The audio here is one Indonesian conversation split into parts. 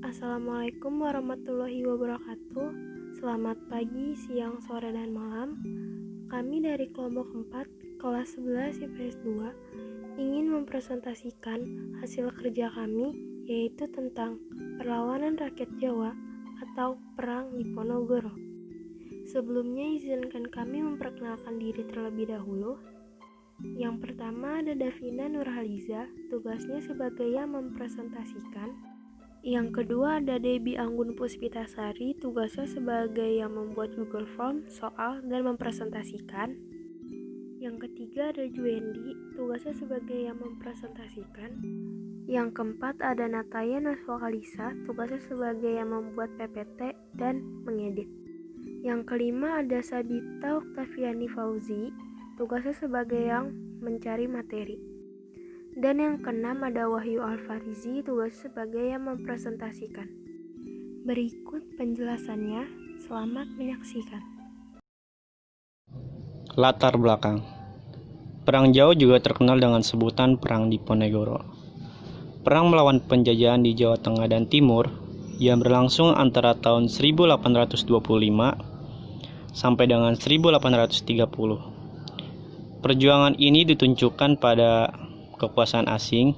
Assalamualaikum warahmatullahi wabarakatuh. Selamat pagi, siang, sore, dan malam. Kami dari kelompok 4, kelas 11 IPS 2, ingin mempresentasikan hasil kerja kami, yaitu tentang perlawanan rakyat Jawa atau Perang Diponegoro. Sebelumnya izinkan kami memperkenalkan diri terlebih dahulu. Yang pertama ada Davina Nurhaliza, tugasnya sebagai yang mempresentasikan. Yang kedua ada Debbie Anggun Puspitasari, tugasnya sebagai yang membuat Google Form, soal, dan mempresentasikan. Yang ketiga ada Juendi, tugasnya sebagai yang mempresentasikan. Yang keempat ada Nataya Naswakalisa, tugasnya sebagai yang membuat PPT dan mengedit. Yang kelima ada Sabita Oktaviani Fauzi, tugasnya sebagai yang mencari materi. Dan yang keenam ada Wahyu Alfarizi, tugas sebagai yang mempresentasikan. Berikut penjelasannya, selamat menyaksikan. Latar belakang. Perang Jawa juga terkenal dengan sebutan Perang Diponegoro. Perang melawan penjajahan di Jawa Tengah dan Timur yang berlangsung antara tahun 1825 sampai dengan 1830. Perjuangan ini ditunjukkan pada kekuasaan asing,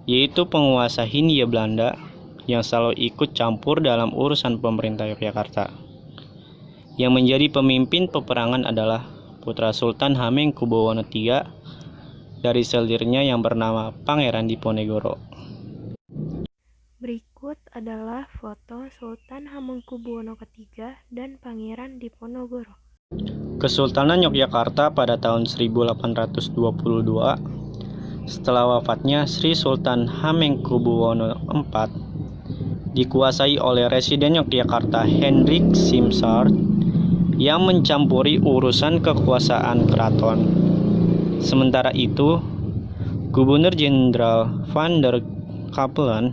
yaitu penguasa Hindia Belanda yang selalu ikut campur dalam urusan pemerintah Yogyakarta. Yang menjadi pemimpin peperangan adalah putra Sultan Hamengkubuwono III dari selirnya yang bernama Pangeran Diponegoro. Berikut adalah foto Sultan Hamengkubuwono III dan Pangeran Diponegoro. Kesultanan Yogyakarta pada tahun 1822 setelah wafatnya Sri Sultan Hamengkubuwono IV dikuasai oleh Residen Yogyakarta Hendrik Simsart yang mencampuri urusan kekuasaan keraton. Sementara itu, Gubernur Jenderal Van der Capellen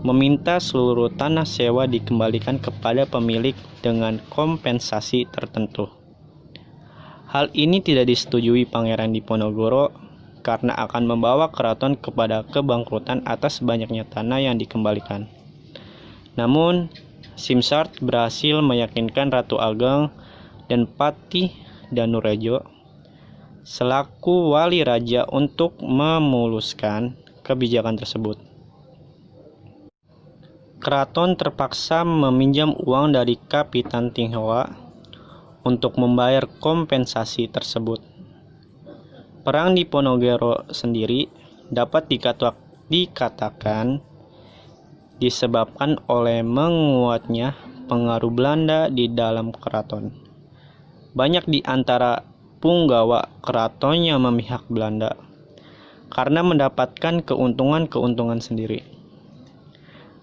meminta seluruh tanah sewa dikembalikan kepada pemilik dengan kompensasi tertentu. Hal ini tidak disetujui Pangeran Diponegoro karena akan membawa keraton kepada kebangkrutan atas banyaknya tanah yang dikembalikan. Namun, Simsart berhasil meyakinkan Ratu Ageng dan Patih Danurejo selaku wali raja untuk memuluskan kebijakan tersebut. Keraton terpaksa meminjam uang dari Kapitan Tionghoa untuk membayar kompensasi tersebut. Perang Diponegoro sendiri dapat dikatakan disebabkan oleh menguatnya pengaruh Belanda di dalam keraton. Banyak di antara punggawa keraton yang memihak Belanda karena mendapatkan keuntungan sendiri.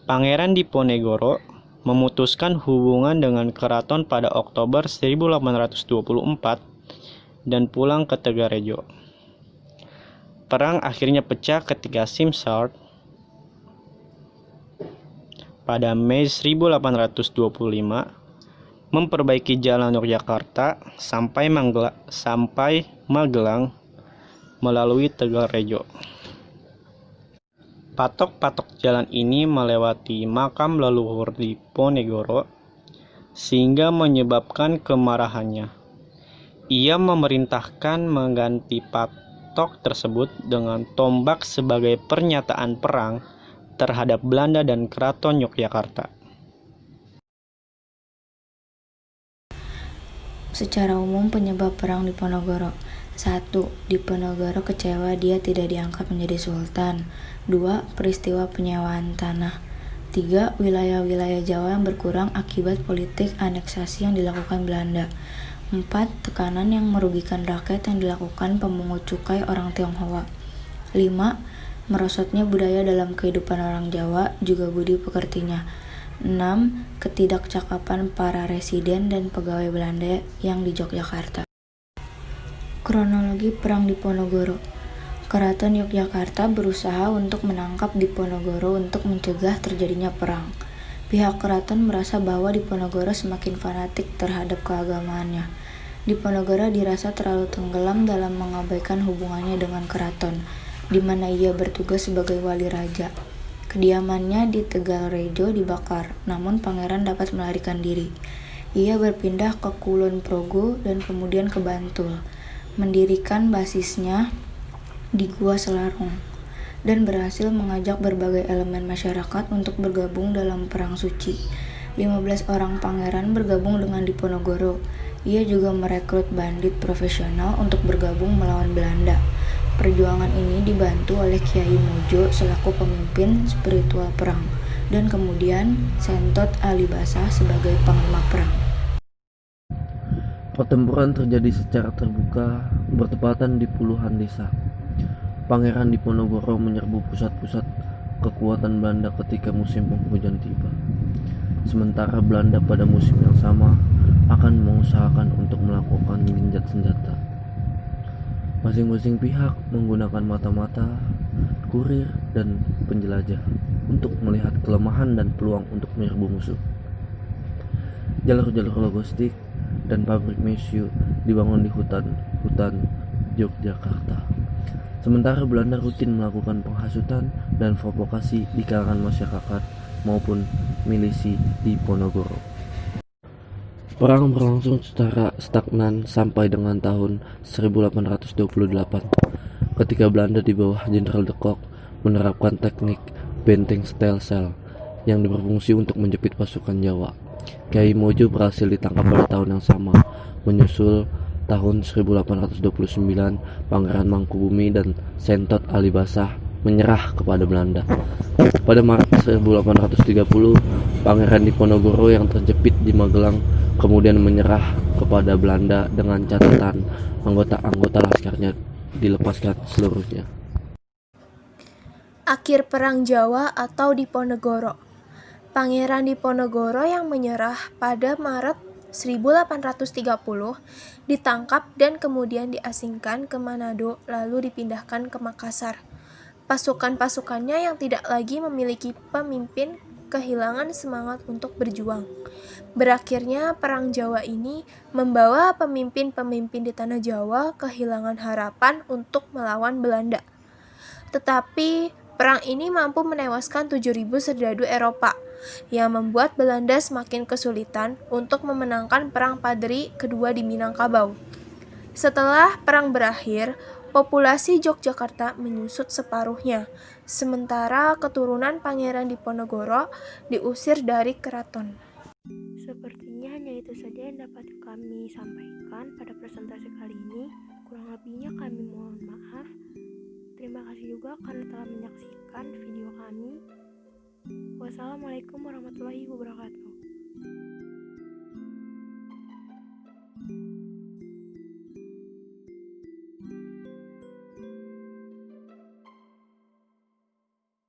Pangeran Diponegoro memutuskan hubungan dengan keraton pada Oktober 1824 dan pulang ke Tegarejo. Perang akhirnya pecah ketika Simsart pada Mei 1825 memperbaiki jalan Yogyakarta sampai Magelang melalui Tegarejo. Patok-patok jalan ini melewati makam leluhur Diponegoro sehingga menyebabkan kemarahannya. Ia memerintahkan mengganti patok tersebut dengan tombak sebagai pernyataan perang terhadap Belanda dan Keraton Yogyakarta. Secara umum penyebab Perang Diponegoro. 1. Diponegoro kecewa dia tidak diangkat menjadi sultan. 2. Peristiwa penyewaan tanah. 3. Wilayah-wilayah Jawa yang berkurang akibat politik aneksasi yang dilakukan Belanda. 4. Tekanan yang merugikan rakyat yang dilakukan pemungut cukai orang Tionghoa. 5. Merosotnya budaya dalam kehidupan orang Jawa, juga budi pekertinya. 6. Ketidakcakapan para residen dan pegawai Belanda yang di Yogyakarta. Kronologi Perang Diponegoro. Keraton Yogyakarta berusaha untuk menangkap Diponegoro untuk mencegah terjadinya perang. Pihak keraton merasa bahwa Diponegoro semakin fanatik terhadap keagamaannya. Diponegoro dirasa terlalu tenggelam dalam mengabaikan hubungannya dengan keraton, di mana ia bertugas sebagai wali raja. Kediamannya di Tegalrejo dibakar, namun pangeran dapat melarikan diri. Ia berpindah ke Kulon Progo dan kemudian ke Bantul, mendirikan basisnya di Gua Selarong, dan berhasil mengajak berbagai elemen masyarakat untuk bergabung dalam Perang Suci. 15 orang pangeran bergabung dengan Diponegoro. Ia juga merekrut bandit profesional untuk bergabung melawan Belanda. Perjuangan ini dibantu oleh Kiai Mojo selaku pemimpin spiritual perang, dan kemudian Sentot Alibasa sebagai panglima perang. Pertempuran terjadi secara terbuka, bertepatan di puluhan desa. Pangeran Diponegoro menyerbu pusat-pusat kekuatan Belanda ketika musim penghujan tiba. Sementara Belanda pada musim yang sama akan mengusahakan untuk melakukan genjat senjata. Masing-masing pihak menggunakan mata-mata, kurir, dan penjelajah untuk melihat kelemahan dan peluang untuk menyerbu musuh. Jalur-jalur logistik dan pabrik mesu dibangun di hutan Yogyakarta. Sementara Belanda rutin melakukan penghasutan dan provokasi di kalangan masyarakat maupun milisi di Ponorogo. Perang berlangsung secara stagnan sampai dengan tahun 1828 ketika Belanda di bawah Jenderal de Kock menerapkan teknik benteng stelsel yang berfungsi untuk menjepit pasukan Jawa. Kiai Mojo berhasil ditangkap pada tahun yang sama. Menyusul tahun 1829, Pangeran Mangkubumi dan Sentot Alibasa menyerah kepada Belanda. Pada Maret 1830, Pangeran Diponegoro yang terjepit di Magelang kemudian menyerah kepada Belanda dengan catatan anggota-anggota laskarnya dilepaskan seluruhnya. Akhir Perang Jawa atau Diponegoro. Pangeran Diponegoro yang menyerah pada Maret 1830 ditangkap dan kemudian diasingkan ke Manado lalu dipindahkan ke Makassar. Pasukan-pasukannya yang tidak lagi memiliki pemimpin kehilangan semangat untuk berjuang. Berakhirnya Perang Jawa ini membawa pemimpin-pemimpin di tanah Jawa kehilangan harapan untuk melawan Belanda. Tetapi perang ini mampu menewaskan 7.000 serdadu Eropa, yang membuat Belanda semakin kesulitan untuk memenangkan Perang Padri kedua di Minangkabau. Setelah perang berakhir, populasi Yogyakarta menyusut separuhnya, sementara keturunan Pangeran Diponegoro diusir dari keraton. Sepertinya hanya itu saja yang dapat kami sampaikan pada presentasi kali ini. Kurang lebihnya kami mohon maaf. Terima kasih juga karena telah menyaksikan video kami. Wassalamualaikum warahmatullahi wabarakatuh.